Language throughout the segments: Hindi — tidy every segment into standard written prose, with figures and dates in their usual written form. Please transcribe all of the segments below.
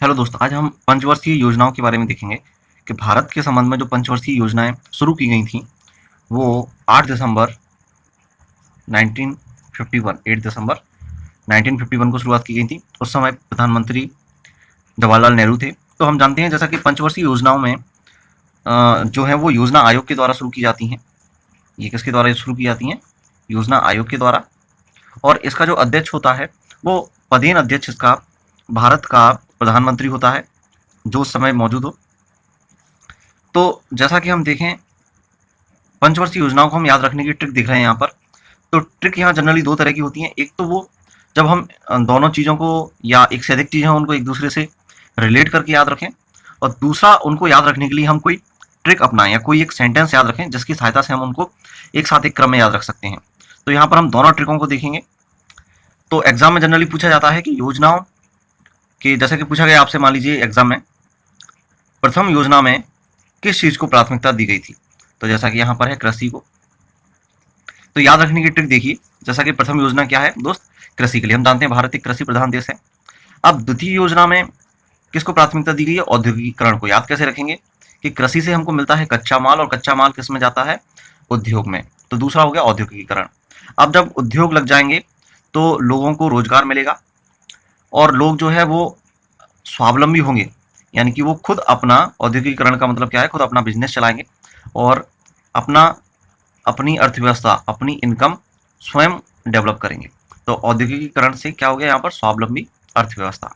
हेलो दोस्तों, आज हम पंचवर्षीय योजनाओं के बारे में देखेंगे कि भारत के संबंध में जो पंचवर्षीय योजनाएं शुरू की गई थी वो 8 दिसंबर 1951 8 दिसंबर 1951 को शुरुआत की गई थी। उस समय प्रधानमंत्री जवाहरलाल नेहरू थे। तो हम जानते हैं जैसा कि पंचवर्षीय योजनाओं में जो है वो योजना आयोग के द्वारा शुरू की जाती हैं। ये किसके द्वारा शुरू की जाती हैं? योजना आयोग के द्वारा। और इसका जो अध्यक्ष होता है वो पदेन अध्यक्ष इसका भारत का प्रधानमंत्री होता है, जो उस समय मौजूद हो। तो जैसा कि हम देखें, पंचवर्षीय योजनाओं को हम याद रखने की ट्रिक दिख रहे हैं यहाँ पर। तो ट्रिक यहाँ जनरली दो तरह की होती हैं। एक तो वो जब हम दोनों चीज़ों को या एक से अधिक चीज़ें उनको एक दूसरे से रिलेट करके याद रखें, और दूसरा उनको याद रखने के लिए हम कोई ट्रिक अपनाएं या कोई एक सेंटेंस याद रखें जिसकी सहायता से हम उनको एक साथ एक क्रम में याद रख सकते हैं। तो यहाँ पर हम दोनों ट्रिकों को देखेंगे। तो एग्जाम में जनरली पूछा जाता है कि योजनाओं के, जैसे कि पूछा गया आपसे, मान लीजिए एग्जाम में प्रथम योजना में किस चीज को प्राथमिकता दी गई थी, तो जैसा कि यहाँ पर है कृषि को। तो याद रखने की ट्रिक देखिए, जैसा कि प्रथम योजना क्या है दोस्त? कृषि के लिए। हम जानते हैं भारत एक कृषि प्रधान देश है। अब द्वितीय योजना में किसको प्राथमिकता दी गई है? औद्योगिकीकरण को। याद कैसे रखेंगे कि कृषि से हमको मिलता है कच्चा माल, और कच्चा माल किस में जाता है? उद्योग में। तो दूसरा हो गया औद्योगिकीकरण। अब जब उद्योग लग जाएंगे तो लोगों को रोजगार मिलेगा और लोग जो है वो स्वावलंबी होंगे, यानी कि वो खुद अपना, औद्योगिकीकरण का मतलब क्या है? खुद अपना बिजनेस चलाएंगे और अपना अपनी अर्थव्यवस्था, अपनी इनकम स्वयं डेवलप करेंगे। तो औद्योगिकीकरण से क्या हो गया यहाँ पर? स्वावलंबी अर्थव्यवस्था।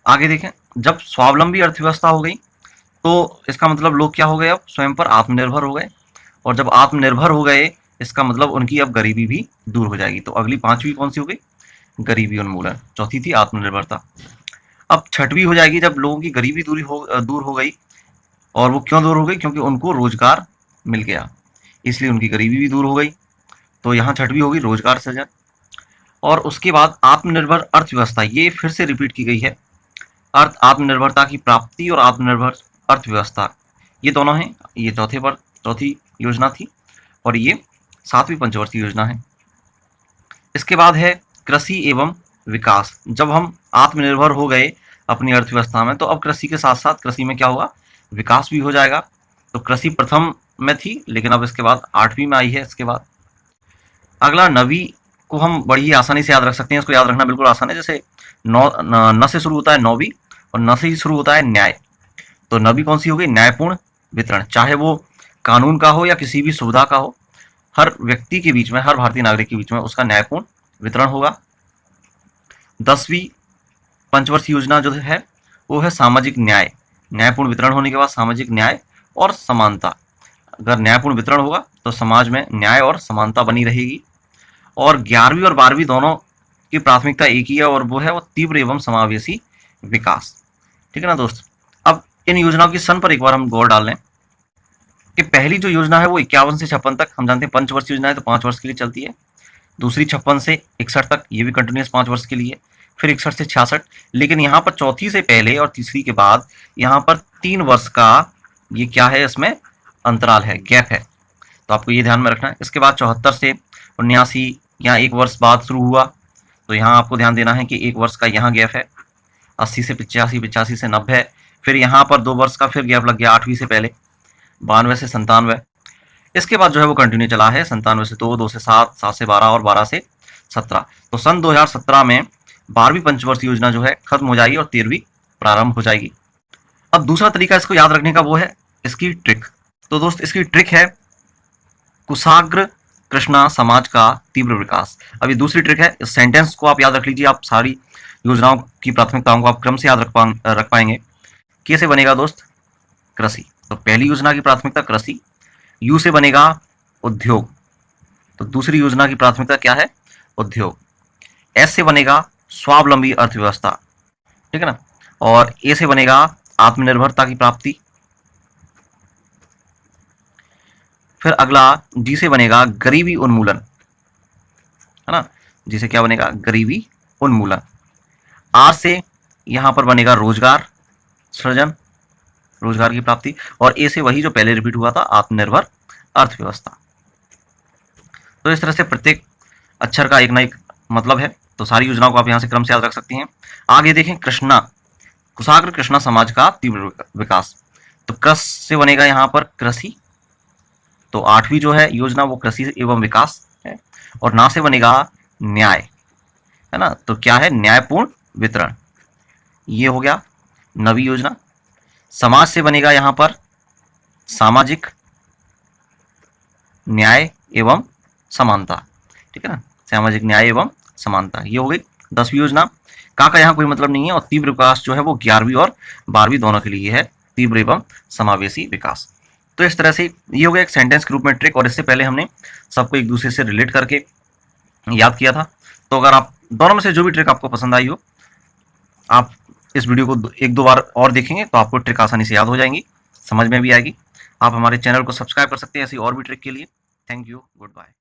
आगे देखें, जब स्वावलंबी अर्थव्यवस्था हो गई तो इसका मतलब लोग क्या हो गए? अब स्वयं पर आत्मनिर्भर हो गए, और जब आत्मनिर्भर हो गए इसका मतलब उनकी अब गरीबी भी दूर हो जाएगी। तो अगली पांचवी कौन सी हो गई? गरीबी उन्मूलन। चौथी थी आत्मनिर्भरता। अब छठवीं हो जाएगी जब लोगों की गरीबी दूर हो गई। और वो क्यों दूर हो गई? क्योंकि उनको रोजगार मिल गया, इसलिए उनकी गरीबी भी दूर हो गई। तो यहाँ छठवीं होगी रोजगार सृजन। और उसके बाद आत्मनिर्भर अर्थव्यवस्था, ये फिर से रिपीट की गई है। आत्मनिर्भरता की प्राप्ति और आत्मनिर्भर अर्थव्यवस्था, ये दोनों हैं। ये चौथी योजना थी, और ये सातवीं पंचवर्षीय योजना है। इसके बाद है कृषि एवं विकास। जब हम आत्मनिर्भर हो गए अपनी अर्थव्यवस्था में, तो अब कृषि के साथ साथ कृषि में क्या होगा? विकास भी हो जाएगा। तो कृषि प्रथम में थी, लेकिन अब इसके बाद आठवीं में आई है। इसके बाद अगला नवी को हम बड़ी आसानी से याद रख सकते हैं। इसको याद रखना बिल्कुल आसान है। जैसे न से शुरू होता है नौवीं, और न से ही शुरू होता है न्याय। तो नवी कौन सी हो गई? न्यायपूर्ण वितरण। चाहे वो कानून का हो या किसी भी सुविधा का हो, हर व्यक्ति के बीच में, हर भारतीय नागरिक के बीच में उसका न्यायपूर्ण वितरण होगा। 10वीं पंचवर्षीय योजना जो है वो है सामाजिक न्याय। न्यायपूर्ण वितरण होने के बाद सामाजिक न्याय और समानता। अगर न्यायपूर्ण वितरण होगा तो समाज में न्याय और समानता बनी रहेगी। और 11वीं और 12वीं दोनों की प्राथमिकता एक ही है, और वो है वो तीव्र एवं समावेशी विकास। ठीक है ना दोस्त? अब इन योजनाओं की सन पर एक बार हम गौर डाल लें कि पहली जो योजना है वो 51 से 56 तक, हम जानते हैं पंचवर्षीय योजना है तो 5 वर्ष के लिए चलती है। दूसरी 56 से 61 तक, ये भी कंटिन्यूस 5 वर्ष के लिए। फिर 61 से 66। लेकिन यहाँ पर चौथी से पहले और तीसरी के बाद यहाँ पर 3 वर्ष का ये क्या है? इसमें अंतराल है, गैप है। तो आपको ये ध्यान में रखना है। इसके बाद 74 से 79, यहाँ 1 वर्ष बाद शुरू हुआ, तो यहाँ आपको ध्यान देना है कि 1 वर्ष का यहाँ गैप है। 80 से 85, 85 से 90, फिर यहाँ पर 2 वर्ष का फिर गैप लग गया 8वीं से पहले। 92 से 97। इसके बाद जो है वो कंटिन्यू चला है 97 से 2, 2 से 7, 7 से 12 और 12 से 17। तो सन 2017 में 12वीं पंचवर्षीय योजना जो है खत्म हो जाएगी और 13वीं प्रारंभ हो जाएगी। अब दूसरा तरीका इसको याद रखने का वो है इसकी ट्रिक। तो दोस्त इसकी ट्रिक है कुशाग्र कृष्णा समाज का तीव्र विकास। अब ये दूसरी ट्रिक है। इस सेंटेंस को आप याद रख लीजिए, आप सारी योजनाओं की प्राथमिकताओं को आप क्रम से याद रख पाएंगे। कैसे बनेगा दोस्त? कृषि। तो पहली योजना की प्राथमिकता कृषि। यू से बनेगा उद्योग, तो दूसरी योजना की प्राथमिकता क्या है? उद्योग। एस से बनेगा स्वावलंबी अर्थव्यवस्था। ठीक है ना? और ए से बनेगा आत्मनिर्भरता की प्राप्ति। फिर अगला जी से बनेगा गरीबी उन्मूलन, है ना? जी से क्या बनेगा? गरीबी उन्मूलन। आर से यहां पर बनेगा रोजगार सृजन, रोजगार की प्राप्ति। और ए से वही जो पहले रिपीट हुआ था, आत्मनिर्भर अर्थव्यवस्था। तो इस तरह से प्रत्येक अक्षर का एक ना एक मतलब है। तो सारी योजनाओं को आप यहां से क्रम से याद रख सकती हैं। आगे देखें कृष्णा। कुशाग्र कृष्णा समाज का तीव्र विकास। तो कृष से बनेगा यहाँ पर कृषि, तो 8वीं जो है योजना वो कृषि एवं विकास है। और ना से बनेगा न्याय, है ना, तो क्या है, न्यायपूर्ण वितरण, ये हो गया 9वीं योजना। समाज से बनेगा यहाँ पर सामाजिक न्याय एवं समानता, ठीक है ना, सामाजिक न्याय एवं समानता, ये हो गई 10वीं योजना। का यहाँ कोई मतलब नहीं है। और तीव्र विकास जो है वो 11वीं और 12वीं दोनों के लिए है, तीव्र एवं समावेशी विकास। तो इस तरह से ये हो गया एक सेंटेंस के रूप में ट्रिक, और इससे पहले हमने सबको एक दूसरे से रिलेट करके याद किया था। तो अगर आप दोनों में से जो भी ट्रिक आपको पसंद आई हो, आप इस वीडियो को एक दो बार और देखेंगे तो आपको ट्रिक आसानी से याद हो जाएंगी, समझ में भी आएगी। आप हमारे चैनल को सब्सक्राइब कर सकते हैं ऐसी और भी ट्रिक के लिए। Thank you, good bye.